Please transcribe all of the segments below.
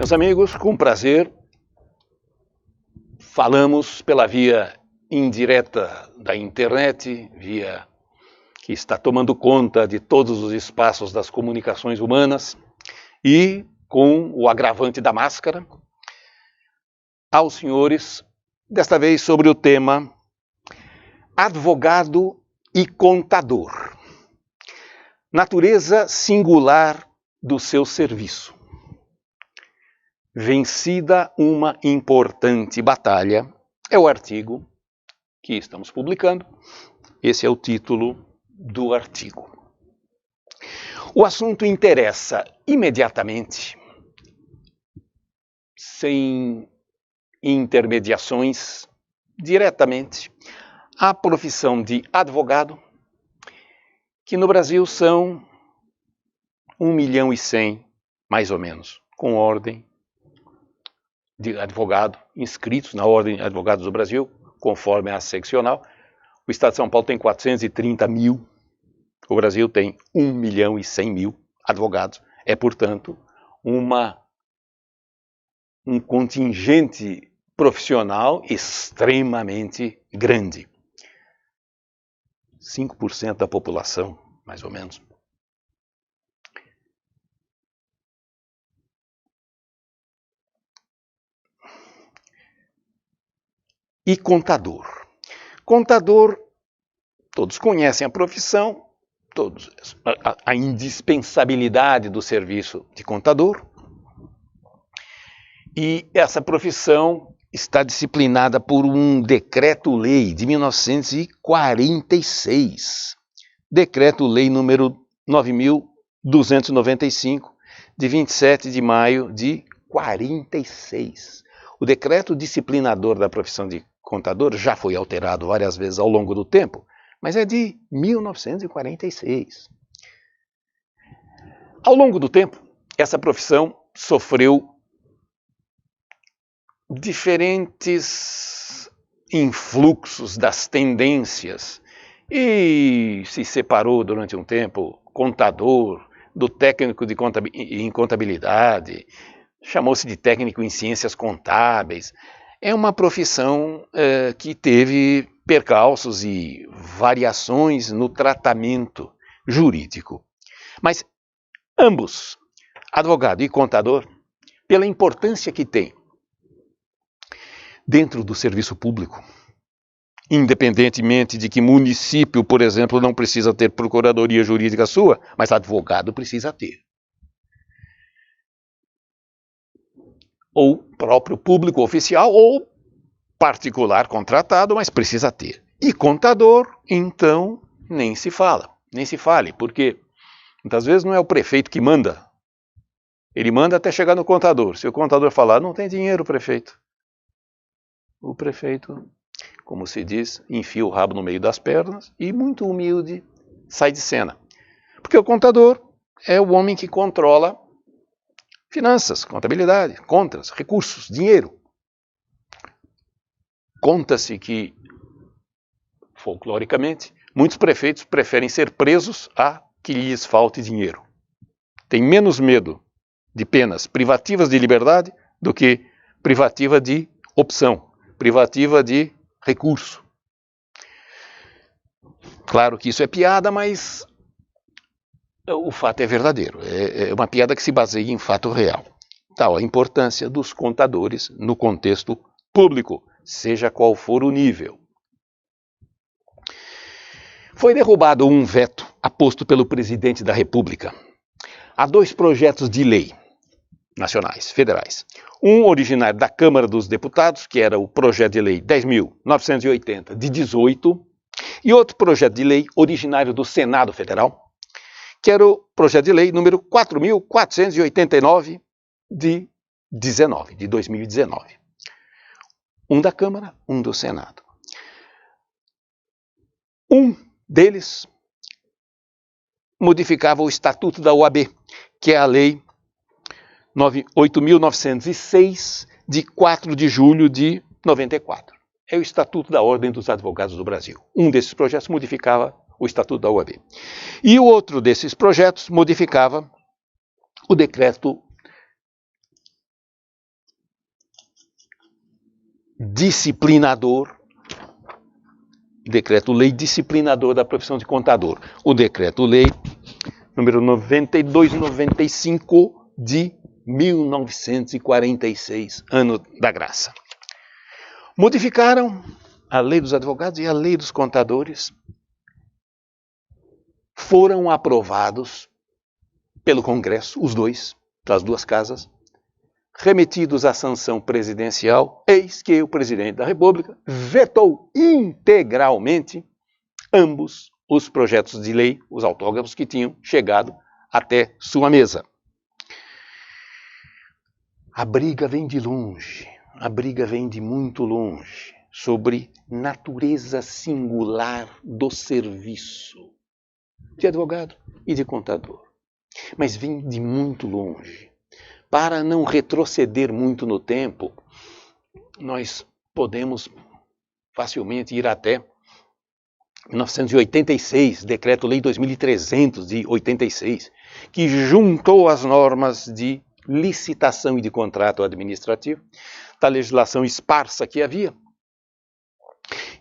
Meus amigos, com prazer, falamos pela via indireta da internet, via que está tomando conta de todos os espaços das comunicações humanas e com o agravante da máscara, aos senhores, desta vez sobre o tema advogado e contador. Natureza singular do seu serviço. Vencida uma importante batalha, é o artigo que estamos publicando. Esse é o título do artigo. O assunto interessa imediatamente, sem intermediações, diretamente, a profissão de advogado, que no Brasil são 1.100.000, mais ou menos, com ordem de advogado, inscritos na Ordem de Advogados do Brasil, conforme a seccional. O Estado de São Paulo tem 430.000, o Brasil tem 1.100.000 advogados. É, portanto, um contingente profissional extremamente grande. 5% da população, mais ou menos. E contador. Contador, todos conhecem a profissão, todos a indispensabilidade do serviço de contador. E essa profissão está disciplinada por um decreto-lei de 1946. Decreto-lei número 9.295, de 27 de maio de 46. O decreto disciplinador da profissão de contador já foi alterado várias vezes ao longo do tempo, mas é de 1946. Ao longo do tempo, essa profissão sofreu diferentes influxos das tendências e se separou durante um tempo contador do técnico em contabilidade, chamou-se de técnico em ciências contábeis. É uma profissão que teve percalços e variações no tratamento jurídico. Mas ambos, advogado e contador, pela importância que têm dentro do serviço público, independentemente de que município, por exemplo, não precisa ter procuradoria jurídica sua, mas advogado precisa ter. Ou próprio público oficial, ou particular contratado, mas precisa ter. E contador, então, nem se fale, porque muitas vezes não é o prefeito que manda. Ele manda até chegar no contador. Se o contador falar, não tem dinheiro, prefeito. O prefeito, como se diz, enfia o rabo no meio das pernas e, muito humilde, sai de cena. Porque o contador é o homem que controla finanças, contabilidade, contas, recursos, dinheiro. Conta-se que, folcloricamente, muitos prefeitos preferem ser presos a que lhes falte dinheiro. Tem menos medo de penas privativas de liberdade do que privativa de opção, privativa de recurso. Claro que isso é piada, mas o fato é verdadeiro. É uma piada que se baseia em fato real. Tal a importância dos contadores no contexto público, seja qual for o nível. Foi derrubado um veto aposto pelo presidente da República a 2 projetos de lei nacionais, federais. Um originário da Câmara dos Deputados, que era o projeto de lei 10.980 de 18, e outro projeto de lei originário do Senado Federal, que era o projeto de lei número 4.489 de 2019. Um da Câmara, um do Senado. Um deles modificava o Estatuto da OAB, que é a lei 8.906, de 4 de julho de 94. É o Estatuto da Ordem dos Advogados do Brasil. Um desses projetos modificava o Estatuto da OAB. E o outro desses projetos modificava o decreto disciplinador, decreto-lei disciplinador da profissão de contador, o decreto-lei número 9295 de 1946, ano da graça. Modificaram a lei dos advogados e a lei dos contadores. Foram aprovados pelo Congresso, os dois, das duas casas, remetidos à sanção presidencial, eis que o presidente da República vetou integralmente ambos os projetos de lei, os autógrafos que tinham chegado até sua mesa. A briga vem de longe, a briga vem de muito longe, sobre natureza singular do serviço de advogado e de contador. Mas vem de muito longe. Para não retroceder muito no tempo, nós podemos facilmente ir até 1986, Decreto-Lei 2300 de 86, que juntou as normas de licitação e de contrato administrativo, da legislação esparsa que havia,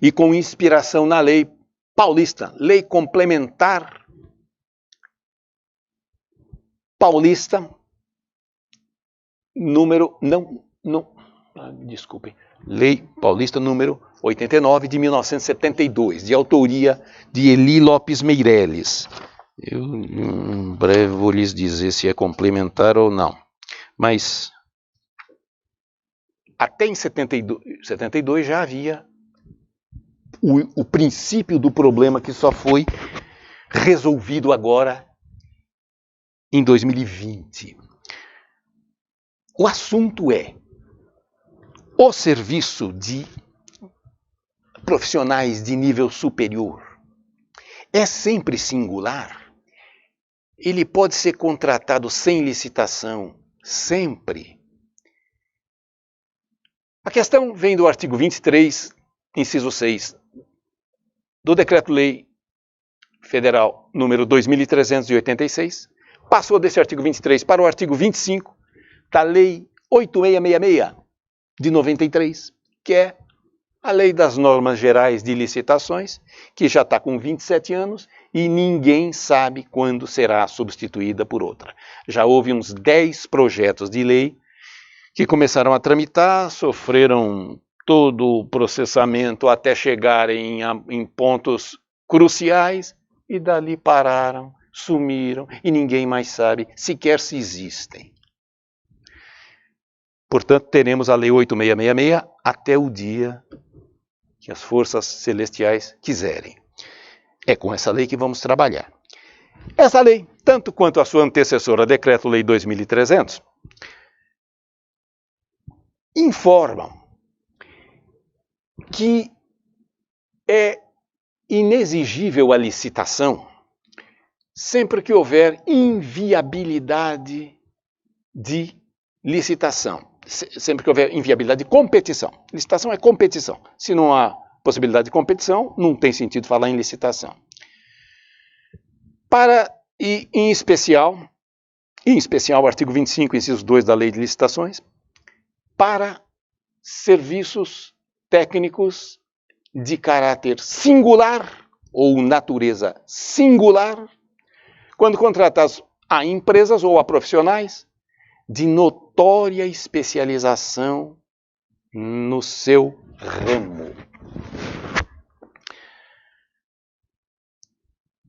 e com inspiração na lei paulista, lei complementar paulista, Lei Paulista número 89 de 1972, de autoria de Eli Lopes Meireles. Eu em breve vou lhes dizer se é complementar ou não. Mas até em 72 já havia o princípio do problema que só foi resolvido agora em 2020. O assunto é o serviço de profissionais de nível superior é sempre singular. Ele pode ser contratado sem licitação, sempre. A questão vem do artigo 23, inciso 6, do Decreto-Lei Federal número 2386, passou desse artigo 23 para o artigo 25 da Lei 8666 de 93, que é a Lei das Normas Gerais de Licitações, que já está com 27 anos e ninguém sabe quando será substituída por outra. Já houve uns 10 projetos de lei que começaram a tramitar, sofreram todo o processamento até chegarem em pontos cruciais e dali pararam, sumiram e ninguém mais sabe sequer se existem. Portanto, teremos a Lei 8666 até o dia que as forças celestiais quiserem. É com essa lei que vamos trabalhar. Essa lei, tanto quanto a sua antecessora, Decreto-Lei 2300, informam que é inexigível a licitação sempre que houver inviabilidade de licitação. Sempre que houver inviabilidade de competição. Licitação é competição. Se não há possibilidade de competição, não tem sentido falar em licitação. E em especial o artigo 25, inciso 2 da Lei de Licitações, para serviços técnicos de caráter singular ou natureza singular, quando contratados a empresas ou a profissionais de notória especialização no seu ramo,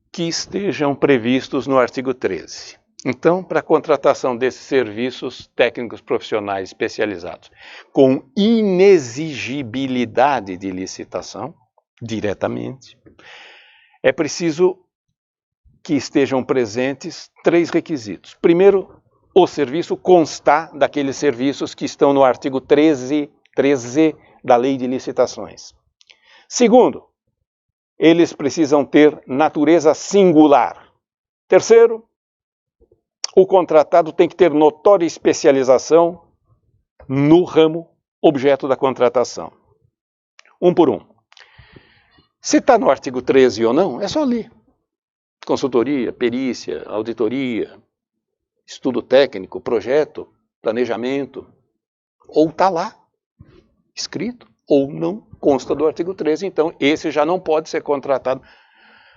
que estejam previstos no artigo 13. Então, para a contratação desses serviços técnicos profissionais especializados com inexigibilidade de licitação, diretamente, é preciso que estejam presentes 3 requisitos. Primeiro, o serviço constar daqueles serviços que estão no artigo 13 da Lei de Licitações. Segundo, eles precisam ter natureza singular. Terceiro, o contratado tem que ter notória especialização no ramo objeto da contratação. Um por um. Se está no artigo 13 ou não, é só ler. Consultoria, perícia, auditoria, estudo técnico, projeto, planejamento, ou está lá, escrito, ou não consta do artigo 13, então esse já não pode ser contratado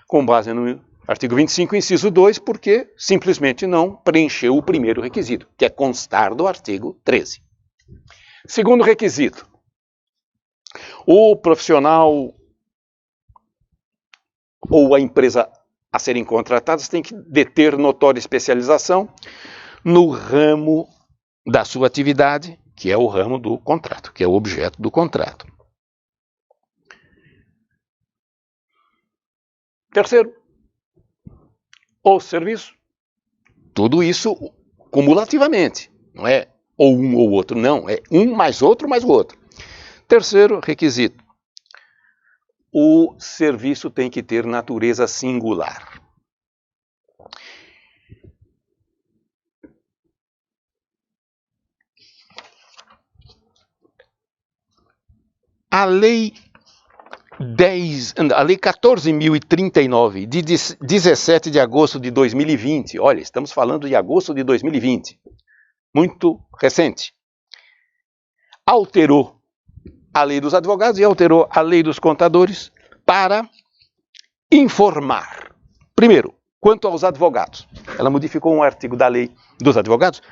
com base no artigo 25, inciso 2, porque simplesmente não preencheu o primeiro requisito, que é constar do artigo 13. Segundo requisito, o profissional ou a empresa a serem contratadas tem que deter notória especialização no ramo da sua atividade, que é o ramo do contrato, que é o objeto do contrato. Terceiro, o serviço. Tudo isso cumulativamente, não é ou um ou outro, não, é um mais outro mais o outro. Terceiro requisito, o serviço tem que ter natureza singular. A Lei 14.039, de 17 de agosto de 2020, olha, estamos falando de agosto de 2020, muito recente, alterou a lei dos advogados e alterou a lei dos contadores para informar. Primeiro, quanto aos advogados, ela modificou um artigo da lei dos advogados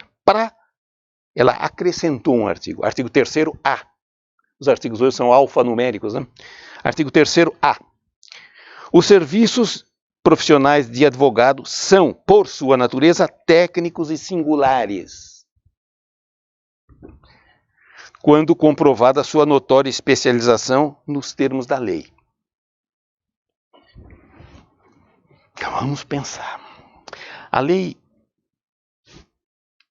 ela acrescentou um artigo 3º-A. Os artigos hoje são alfanuméricos, né? Artigo 3º-A. Os serviços profissionais de advogado são, por sua natureza, técnicos e singulares, quando comprovada a sua notória especialização nos termos da lei. Então vamos pensar. A lei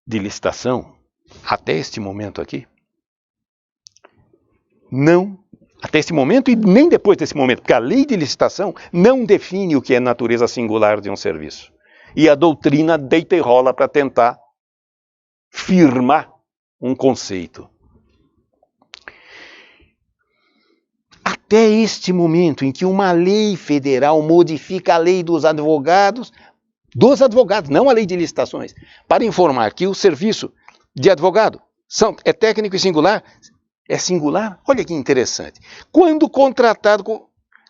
de licitação, até este momento aqui, até esse momento e nem depois desse momento, porque a lei de licitação não define o que é natureza singular de um serviço. E a doutrina deita e rola para tentar firmar um conceito. Até este momento em que uma lei federal modifica a lei dos advogados, não a lei de licitações, para informar que o serviço de advogado é técnico e singular. É singular? Olha que interessante. Quando contratado,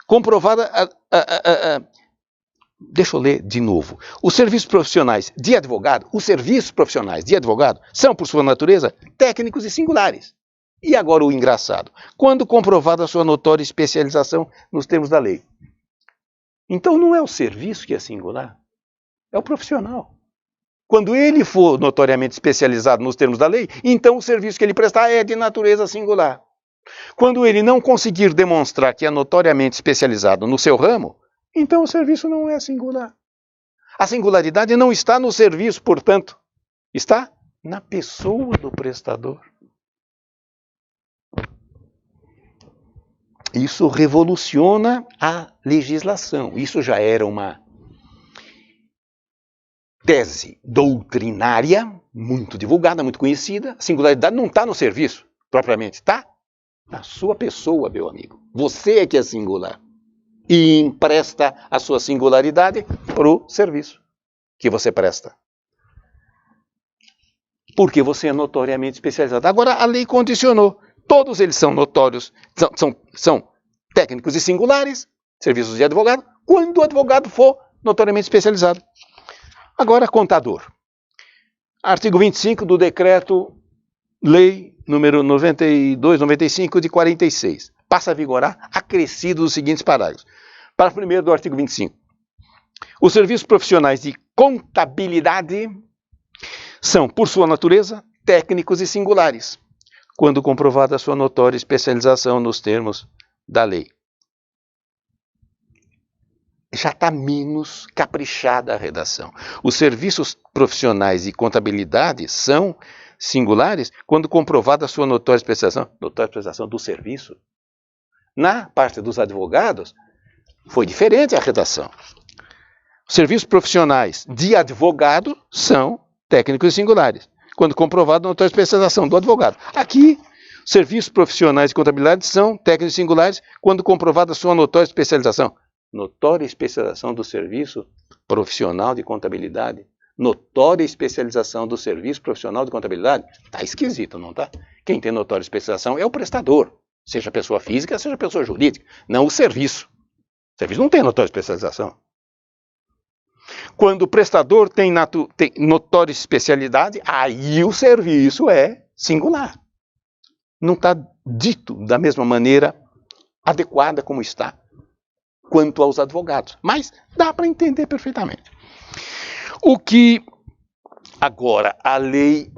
comprovada deixa eu ler de novo. Os serviços profissionais de advogado são, por sua natureza, técnicos e singulares. E agora o engraçado. Quando comprovada a sua notória especialização nos termos da lei. Então não é o serviço que é singular, é o profissional. Quando ele for notoriamente especializado nos termos da lei, então o serviço que ele prestar é de natureza singular. Quando ele não conseguir demonstrar que é notoriamente especializado no seu ramo, então o serviço não é singular. A singularidade não está no serviço, portanto, está na pessoa do prestador. Isso revoluciona a legislação. Isso já era uma tese doutrinária, muito divulgada, muito conhecida. A singularidade não está no serviço, propriamente, está na sua pessoa, meu amigo. Você é que é singular. E empresta a sua singularidade para o serviço que você presta. Porque você é notoriamente especializado. Agora, a lei condicionou. Todos eles são notórios, são técnicos e singulares, serviços de advogado, quando o advogado for notoriamente especializado. Agora, contador. Artigo 25 do Decreto-Lei número 92/95 de 46. Passa a vigorar acrescido dos seguintes parágrafos. Parágrafo 1º do artigo 25. Os serviços profissionais de contabilidade são, por sua natureza, técnicos e singulares, quando comprovada a sua notória especialização nos termos da lei. Já está menos caprichada a redação. Os serviços profissionais de contabilidade são singulares quando comprovada a sua notória especialização do serviço. Na parte dos advogados, foi diferente a redação. Os serviços profissionais de advogado são técnicos e singulares, quando comprovada a notória especialização do advogado. Aqui, serviços profissionais de contabilidade são técnicos e singulares quando comprovada a sua notória especialização. Notória especialização do serviço profissional de contabilidade. Notória especialização do serviço profissional de contabilidade. Está esquisito, não está? Quem tem notória especialização é o prestador. seja pessoa física, seja pessoa jurídica, não o serviço. O serviço não tem notória especialização. Quando o prestador tem notória especialidade, aí o serviço é singular. Não está dito da mesma maneira adequada como está quanto aos advogados. Mas dá para entender perfeitamente. O que agora a lei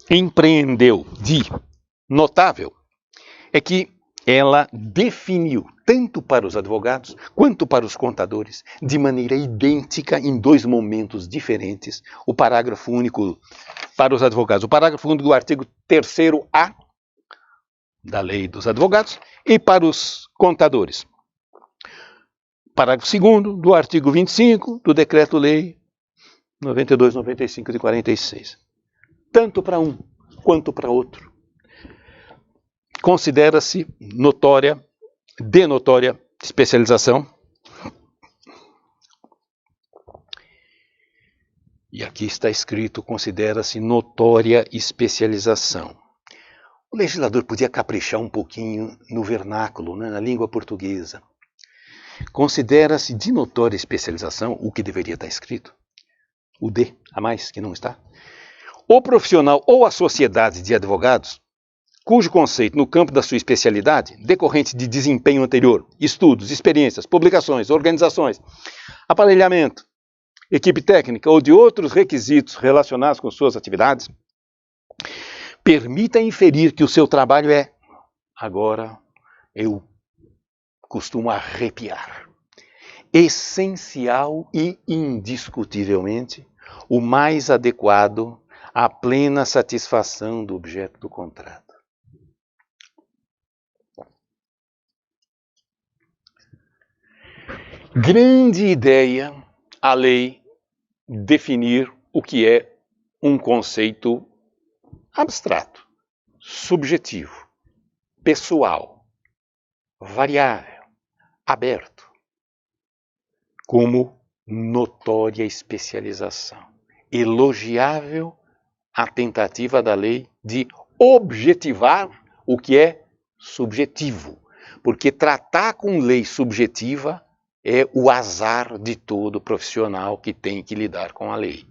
empreendeu de notável é que ela definiu, tanto para os advogados quanto para os contadores, de maneira idêntica em dois momentos diferentes, o parágrafo único para os advogados, o parágrafo único do artigo 3º-A da Lei dos Advogados, e para os contadores, parágrafo 2º do artigo 25 do Decreto-Lei 92/95 de 46. Tanto para um quanto para outro. Considera-se de notória especialização. E aqui está escrito, considera-se notória especialização. O legislador podia caprichar um pouquinho no vernáculo, né, na língua portuguesa. Considera-se de notória especialização, o que deveria estar escrito, o de a mais, que não está, o profissional ou a sociedade de advogados, cujo conceito no campo da sua especialidade, decorrente de desempenho anterior, estudos, experiências, publicações, organizações, aparelhamento, equipe técnica ou de outros requisitos relacionados com suas atividades, permita inferir que o seu trabalho é, agora eu costumo arrepiar, essencial e indiscutivelmente o mais adequado à plena satisfação do objeto do contrato. Grande ideia a lei definir o que é um conceito abstrato, subjetivo, pessoal, variável, aberto, como notória especialização. Elogiável a tentativa da lei de objetivar o que é subjetivo, porque tratar com lei subjetiva é o azar de todo profissional que tem que lidar com a lei.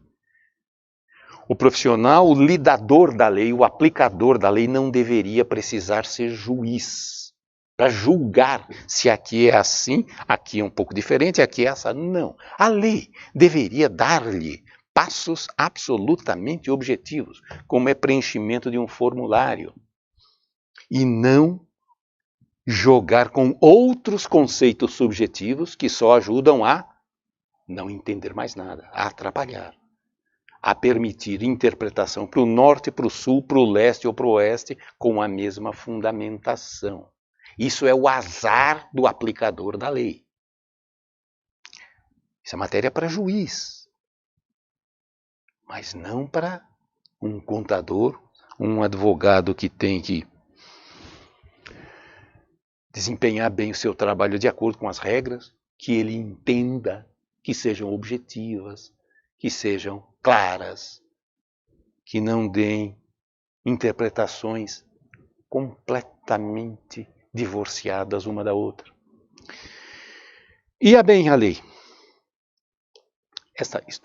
O profissional, o lidador da lei, o aplicador da lei, não deveria precisar ser juiz para julgar se aqui é assim, aqui é um pouco diferente, aqui é essa. Não. A lei deveria dar-lhe passos absolutamente objetivos, como é preenchimento de um formulário, e não jogar com outros conceitos subjetivos que só ajudam a não entender mais nada, a atrapalhar, a permitir interpretação para o norte, para o sul, para o leste ou para o oeste com a mesma fundamentação. Isso é o azar do aplicador da lei. Isso é matéria para juiz, mas não para um contador, um advogado que tem que desempenhar bem o seu trabalho de acordo com as regras, que ele entenda, que sejam objetivas, que sejam claras, que não deem interpretações completamente divorciadas uma da outra. E a bem a lei.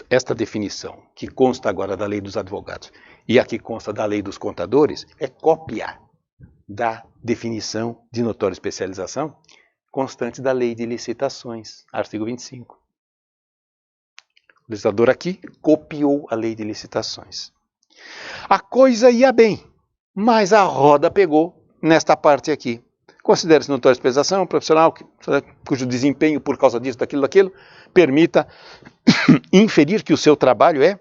Esta definição, que consta agora da lei dos advogados e a que consta da lei dos contadores, é cópia da definição de notória especialização constante da lei de licitações, artigo 25. O legislador aqui copiou a lei de licitações. A coisa ia bem, mas a roda pegou nesta parte aqui. Considere-se notória especialização profissional cujo desempenho, por causa disso, daquilo, permita inferir que o seu trabalho é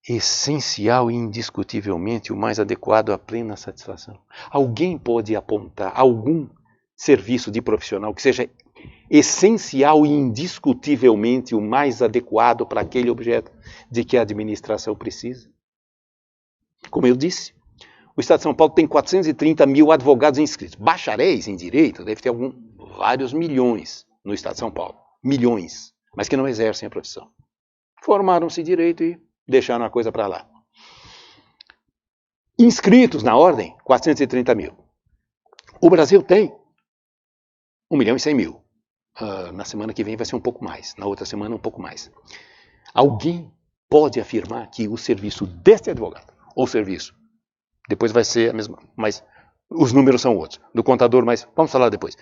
essencial e indiscutivelmente o mais adequado à plena satisfação. Alguém pode apontar algum serviço de profissional que seja essencial e indiscutivelmente o mais adequado para aquele objeto de que a administração precisa? Como eu disse, o Estado de São Paulo tem 430 mil advogados inscritos. Bacharéis em direito deve ter vários milhões no Estado de São Paulo. Milhões, mas que não exercem a profissão. Formaram-se em direito e deixaram a coisa para lá. Inscritos na ordem, 430 mil. O Brasil tem 1.100.000. Na semana que vem vai ser um pouco mais, na outra semana um pouco mais. Alguém pode afirmar que o serviço deste advogado, ou serviço, depois vai ser a mesma, mas os números são outros, do contador, mas vamos falar depois.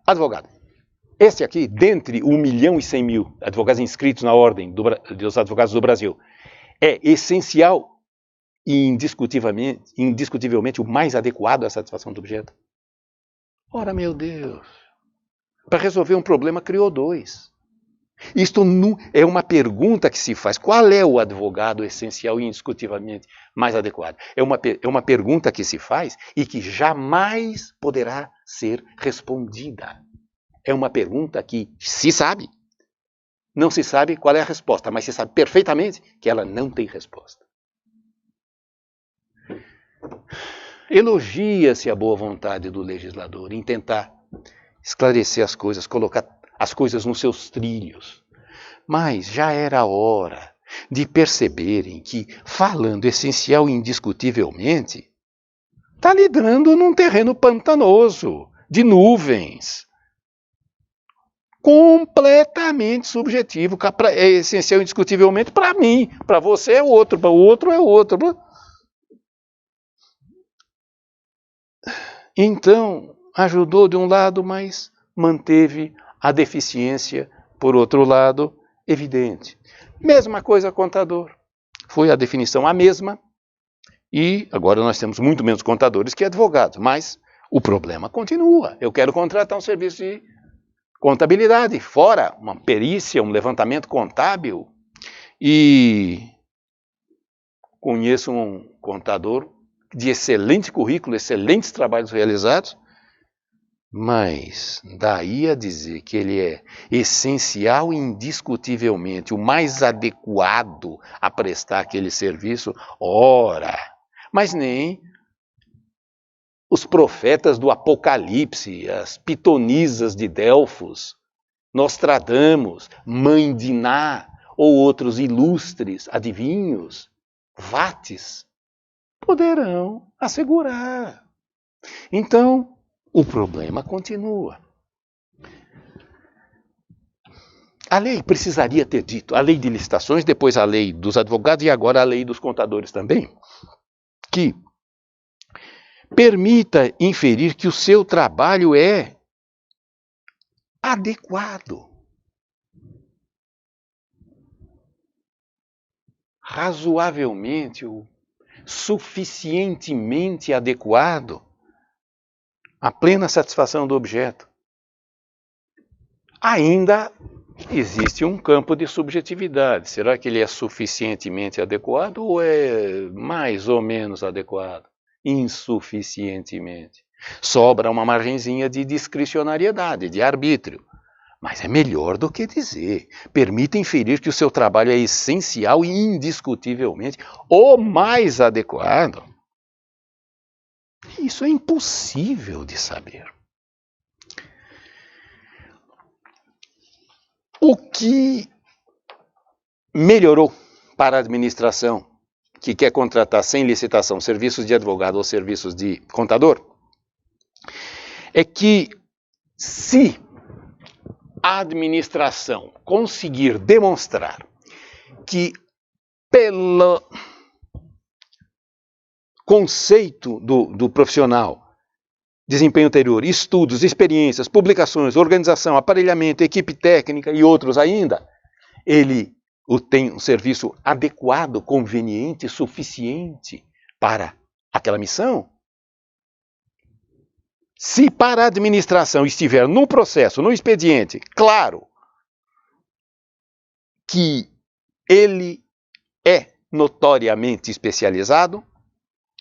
Advogado, esse aqui, dentre 1.100.000 advogados inscritos na ordem dos advogados do Brasil, é essencial e indiscutivelmente o mais adequado à satisfação do objeto? Ora, meu Deus, para resolver um problema criou dois. Isto não é uma pergunta que se faz. Qual é o advogado essencial e indiscutivelmente mais adequado? É uma pergunta que se faz e que jamais poderá ser respondida. É uma pergunta que se sabe. Não se sabe qual é a resposta, mas se sabe perfeitamente que ela não tem resposta. Elogia-se a boa vontade do legislador em tentar esclarecer as coisas, colocar as coisas nos seus trilhos. Mas já era hora de perceberem que, falando essencial e indiscutivelmente, está lidrando num terreno pantanoso, de nuvens, completamente subjetivo. É essencial e indiscutivelmente para mim, para você é outro, para o outro é outro. Então, ajudou de um lado, mas manteve a deficiência, por outro lado, evidente. Mesma coisa contador. Foi a definição a mesma e agora nós temos muito menos contadores que advogados, mas o problema continua. Eu quero contratar um serviço de contabilidade, fora uma perícia, um levantamento contábil, e conheço um contador de excelente currículo, excelentes trabalhos realizados, mas daí a dizer que ele é essencial e indiscutivelmente o mais adequado a prestar aquele serviço, ora, mas nem os profetas do Apocalipse, as pitonisas de Delfos, Nostradamus, Mãe de Ná, ou outros ilustres adivinhos, vates, poderão assegurar. Então, o problema continua. A lei precisaria ter dito, a lei de licitações, depois a lei dos advogados e agora a lei dos contadores também, que permita inferir que o seu trabalho é adequado, razoavelmente ou suficientemente adequado à plena satisfação do objeto. Ainda existe um campo de subjetividade. Será que ele é suficientemente adequado ou é mais ou menos adequado? Insuficientemente. Sobra uma margenzinha de discricionariedade, de arbítrio. Mas é melhor do que dizer. Permita inferir que o seu trabalho é essencial e indiscutivelmente o mais adequado. Isso é impossível de saber. O que melhorou para a administração que quer contratar sem licitação serviços de advogado ou serviços de contador é que, se a administração conseguir demonstrar que, pelo conceito do profissional, desempenho anterior, estudos, experiências, publicações, organização, aparelhamento, equipe técnica e outros ainda, ele tem um serviço adequado, conveniente, suficiente para aquela missão. Se para a administração estiver no processo, no expediente, claro que ele é notoriamente especializado,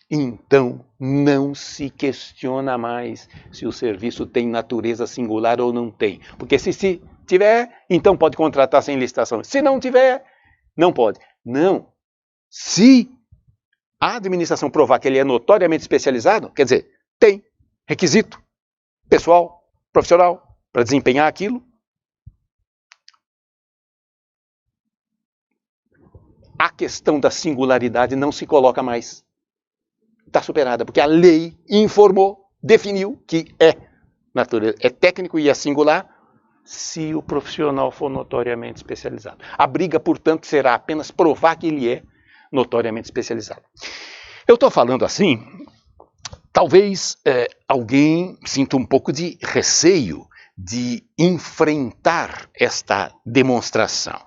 então não se questiona mais se o serviço tem natureza singular ou não tem. Porque se tiver, então pode contratar sem licitação. Se não tiver, não pode. Não. Se a administração provar que ele é notoriamente especializado, quer dizer, tem requisito pessoal, profissional, para desempenhar aquilo, a questão da singularidade não se coloca mais. Está superada, porque a lei informou, definiu que é técnico e é singular se o profissional for notoriamente especializado. A briga, portanto, será apenas provar que ele é notoriamente especializado. Eu estou falando assim, talvez alguém sinta um pouco de receio de enfrentar esta demonstração.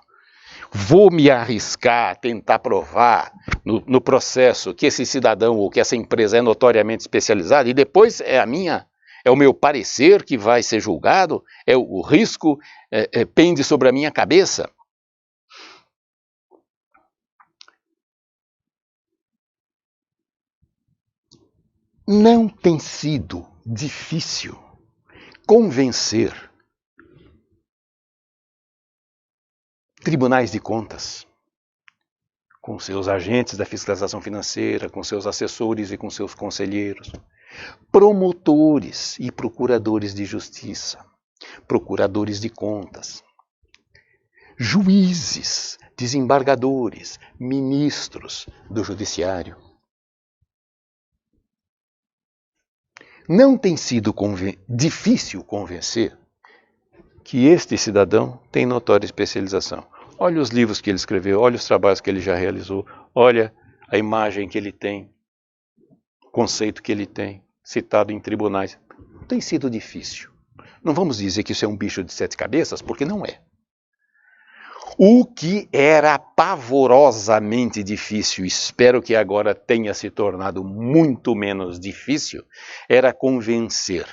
Vou me arriscar a tentar provar no processo que esse cidadão ou que essa empresa é notoriamente especializada e depois é o meu parecer que vai ser julgado, o risco pende sobre a minha cabeça. Não tem sido difícil convencer tribunais de contas, com seus agentes da fiscalização financeira, com seus assessores e com seus conselheiros, promotores e procuradores de justiça, procuradores de contas, juízes, desembargadores, ministros do judiciário. Não tem sido difícil convencer que este cidadão tem notória especialização. Olha os livros que ele escreveu, olha os trabalhos que ele já realizou, olha a imagem que ele tem, o conceito que ele tem, citado em tribunais. Não tem sido difícil. Não vamos dizer que isso é um bicho de 7 cabeças, porque não é. O que era pavorosamente difícil, espero que agora tenha se tornado muito menos difícil, era convencer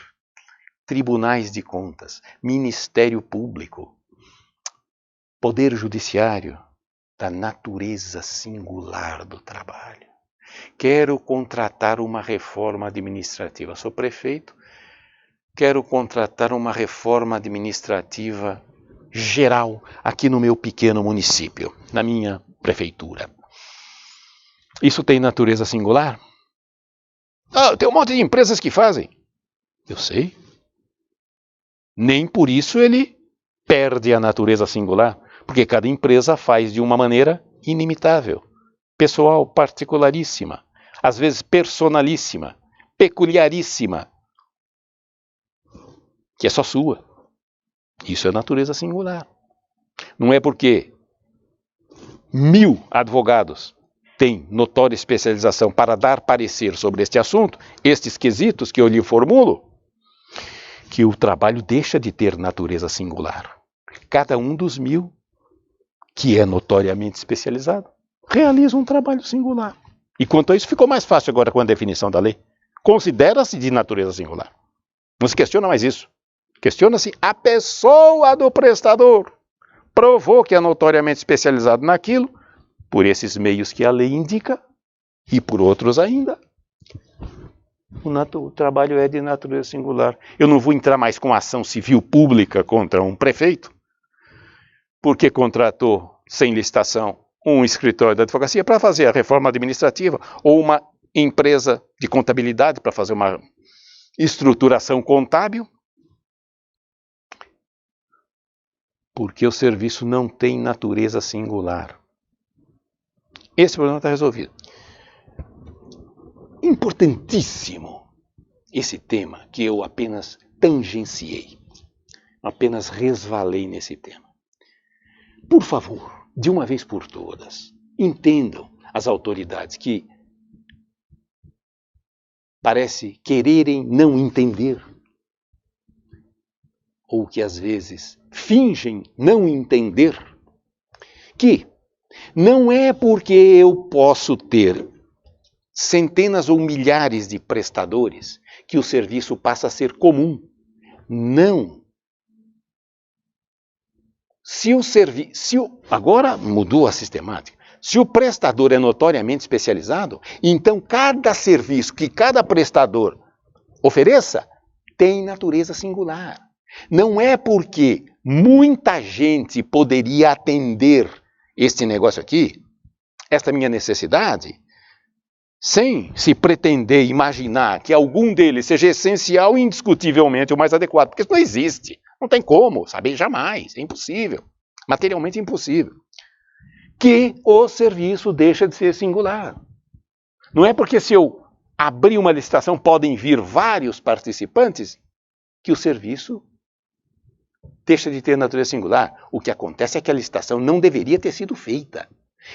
tribunais de contas, Ministério Público, Poder Judiciário, da natureza singular do trabalho. Quero contratar uma reforma administrativa. Sou prefeito, quero contratar uma reforma administrativa geral aqui no meu pequeno município, na minha prefeitura. Isso tem natureza singular? Tem um monte de empresas que fazem. Eu sei. Nem por isso ele perde a natureza singular, porque cada empresa faz de uma maneira inimitável, pessoal, particularíssima, às vezes personalíssima, peculiaríssima, que é só sua. Isso é natureza singular. Não é porque 1000 advogados têm notória especialização para dar parecer sobre este assunto, estes quesitos que eu lhe formulo, que o trabalho deixa de ter natureza singular. Cada um dos 1000, que é notoriamente especializado, realiza um trabalho singular. E quanto a isso, ficou mais fácil agora com a definição da lei. Considera-se de natureza singular. Não se questiona mais isso. Questiona-se a pessoa do prestador. Provou que é notoriamente especializado naquilo, por esses meios que a lei indica, e por outros ainda. O trabalho é de natureza singular. Eu não vou entrar mais com ação civil pública contra um prefeito, porque contratou, sem licitação, um escritório da advocacia para fazer a reforma administrativa, ou uma empresa de contabilidade para fazer uma estruturação contábil, porque o serviço não tem natureza singular. Esse problema está resolvido. Importantíssimo esse tema que eu apenas tangenciei, apenas resvalei nesse tema. Por favor, de uma vez por todas, entendam as autoridades que parece quererem não entender, ou que às vezes fingem não entender, que não é porque eu posso ter centenas ou milhares de prestadores que o serviço passa a ser comum. Não. Agora mudou a sistemática. Se o prestador é notoriamente especializado, então cada serviço que cada prestador ofereça tem natureza singular. Não é porque muita gente poderia atender este negócio aqui, esta minha necessidade, sem se pretender imaginar que algum deles seja essencial e indiscutivelmente o mais adequado, porque isso não existe. Não tem como saber jamais, é impossível, materialmente impossível. que o serviço deixa de ser singular. Não é porque se eu abrir uma licitação podem vir vários participantes que o serviço deixa de ter natureza singular. O que acontece é que a licitação não deveria ter sido feita.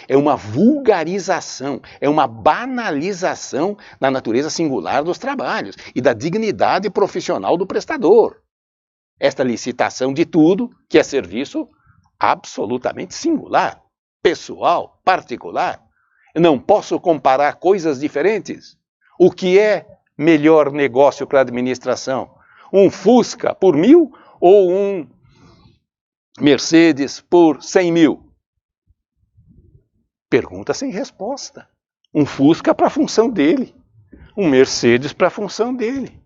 É uma vulgarização, é uma banalização da natureza singular dos trabalhos e da dignidade profissional do prestador. Esta licitação de tudo que é serviço absolutamente singular, pessoal, particular. Eu não posso comparar coisas diferentes. O que é melhor negócio para a administração? Um Fusca por 1.000 ou um Mercedes por 100.000? Pergunta sem resposta. Um Fusca para a função dele. Um Mercedes para a função dele.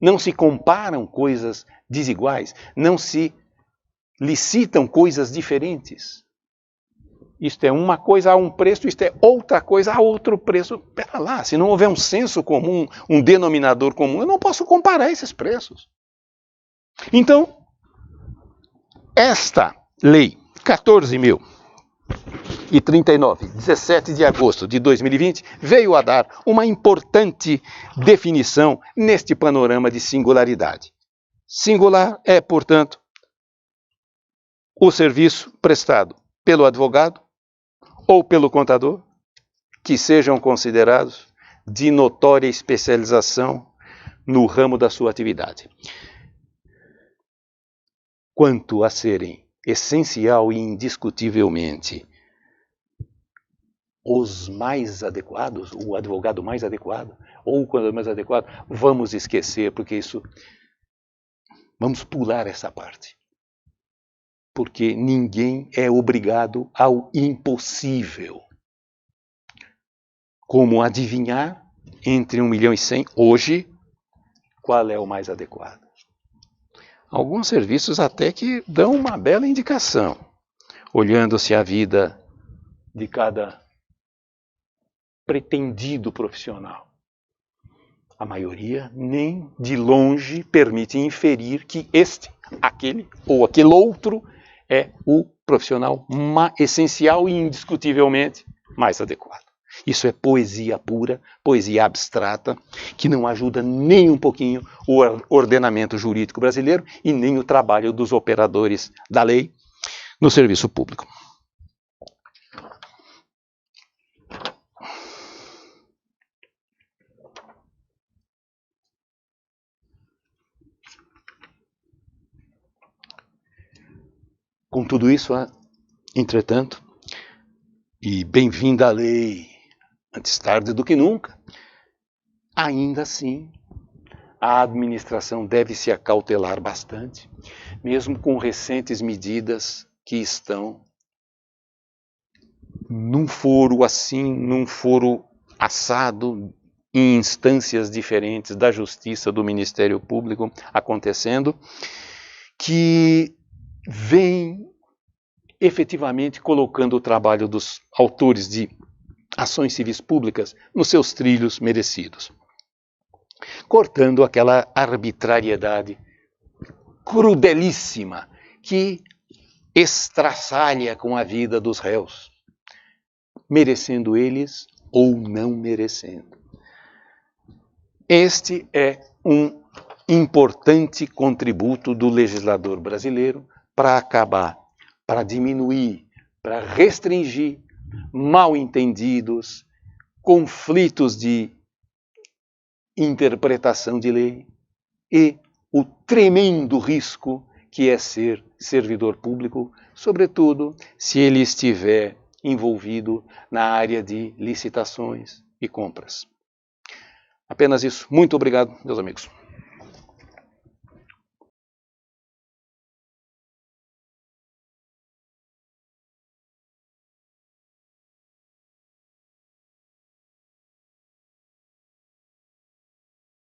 Não se comparam coisas desiguais. Não se licitam coisas diferentes. Isto é uma coisa a um preço, isto é outra coisa a outro preço. Pera lá, se não houver um senso comum, um denominador comum, eu não posso comparar esses preços. Então, esta lei 14.039, 17 de agosto de 2020, veio a dar uma importante definição neste panorama de singularidade. Singular é, portanto, o serviço prestado pelo advogado ou pelo contador, que sejam considerados de notória especialização no ramo da sua atividade. Quanto a serem essencial e indiscutivelmente os mais adequados, o advogado mais adequado, ou o contador mais adequado, vamos esquecer, porque isso... Vamos pular essa parte. Porque ninguém é obrigado ao impossível. Como adivinhar entre 1.100.000 hoje qual é o mais adequado? Alguns serviços até que dão uma bela indicação, olhando-se a vida de cada pretendido profissional. A maioria nem de longe permite inferir que este, aquele ou aquele outro é o profissional essencial e indiscutivelmente mais adequado. Isso é poesia pura, poesia abstrata, que não ajuda nem um pouquinho o ordenamento jurídico brasileiro e nem o trabalho dos operadores da lei no serviço público. Com tudo isso, entretanto, e bem-vinda a lei, antes tarde do que nunca, ainda assim, a administração deve se acautelar bastante, mesmo com recentes medidas que estão num foro assim, num foro assado, em instâncias diferentes da Justiça, do Ministério Público, acontecendo, que vem efetivamente colocando o trabalho dos autores de ações civis públicas nos seus trilhos merecidos, cortando aquela arbitrariedade crudelíssima que estraçalha com a vida dos réus, merecendo eles ou não merecendo. Este é um importante contributo do legislador brasileiro para acabar, para diminuir, para restringir mal-entendidos, conflitos de interpretação de lei e o tremendo risco que é ser servidor público, sobretudo se ele estiver envolvido na área de licitações e compras. Apenas isso. Muito obrigado, meus amigos.